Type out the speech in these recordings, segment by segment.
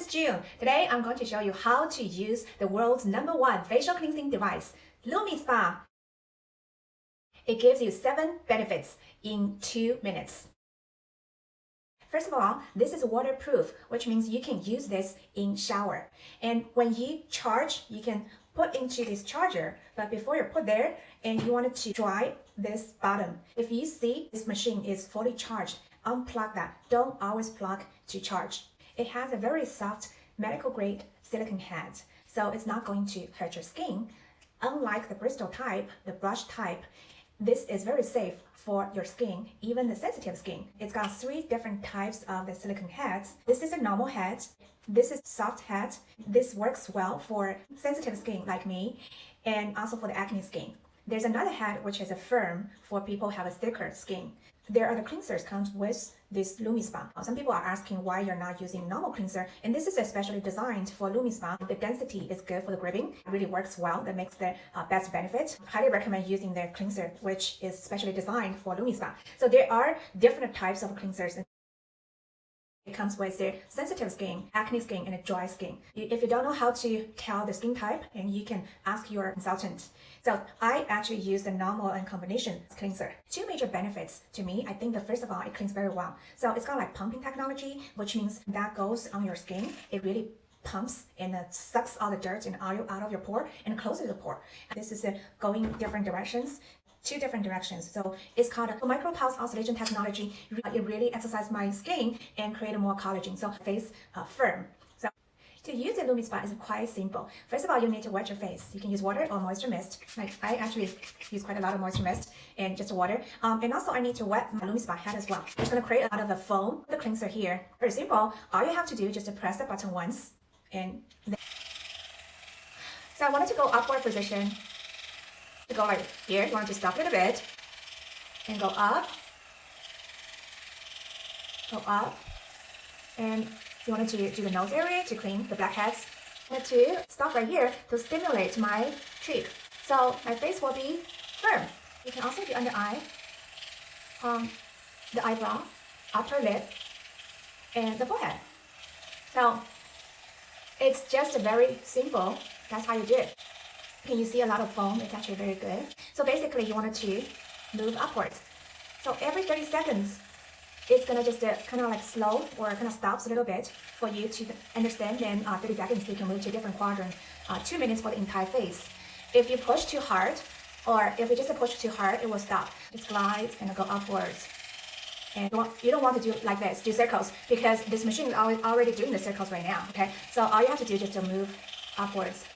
June. Today I'm going to show you how to use the world's #1 facial cleansing device, Lumi Spa. It gives you 7 benefits in 2 minutes. First of all, this is waterproof, which means you can use this in shower. And when you charge, you can put into this charger, but before you put there, and you want to dry this bottom. If you see this machine is fully charged, unplug that. Don't always plug to charge. It has a very soft medical grade silicone head, so it's not going to hurt your skin. Unlike the Bristol type, the brush type, this is very safe for your skin, even the sensitive skin. It's got 3 different types of the silicone heads. This is a normal head. This is soft head. This works well for sensitive skin like me, and also for the acne skin. There's another head which is a firm for people who have a thicker skin. There are the cleansers comes with this Lumi Spa. Some people are asking why you're not using normal cleanser, and this is especially designed for Lumi Spa. The density is good for the gripping. It really works well. That makes the best benefit. Highly recommend using their cleanser, which is specially designed for Lumi Spa. So there are different types of cleansers. It comes with the sensitive skin, acne skin, and a dry skin. If you don't know how to tell the skin type, and you can ask your consultant. So I actually use the normal and combination cleanser. 2 major benefits to me. I think first of all, it cleans very well. So it's got like pumping technology, which means that goes on your skin. It really pumps and sucks all the dirt and oil out of your pore and closes the pore. This is going different directions. 2 different directions. So it's called a micro pulse oscillation technology. It really exercises my skin and create more collagen, so face firm. So to use the Lumi Spa is quite simple. First of all, you need to wet your face. You can use water or moisture mist. Like I actually use quite a lot of moisture mist and just water. And also I need to wet my Lumi Spa head as well. It's going to create a lot of a foam. The cleanser here, very simple. All you have to do is just to press the button once, and then. So I wanted to go upward position. To go right here, you want to stop a little bit and go up, and you wanted to do the nose area to clean the blackheads. And to stop right here to stimulate my cheek, so my face will be firm. You can also do under eye, the eyebrow, upper lip, and the forehead. So it's just very simple. That's how you do it. Can you see a lot of foam? It's actually very good. So basically you want to move upwards. So every 30 seconds, it's gonna just kind of like slow or kind of stops a little bit for you to understand. Then 30 seconds, you can move to a different quadrant. 2 minutes for the entire face. If you push too hard, or if you just push too hard, it will stop. Just glide and go upwards. And you don't want to do like this, do circles, because this machine is already doing the circles right now, okay? So all you have to do is just to move upwards.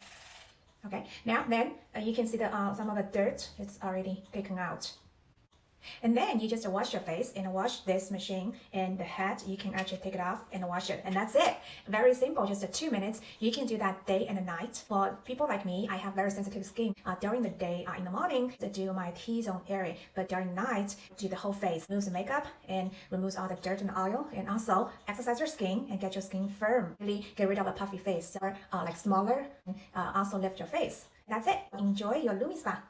Okay, now then you can see the some of the dirt it's already taken out. And then you just wash your face and wash this machine, and the head you can actually take it off and wash it, and that's it. Very simple, just 2 minutes. You can do that day and night. For people like me, I have very sensitive skin. During the day, in the morning, to do my T-zone area, but during night, do the whole face. Removes the makeup and removes all the dirt and oil, and also exercise your skin and get your skin firm. Really get rid of a puffy face, or like smaller. Also lift your face. That's it. Enjoy your Lumi Spa.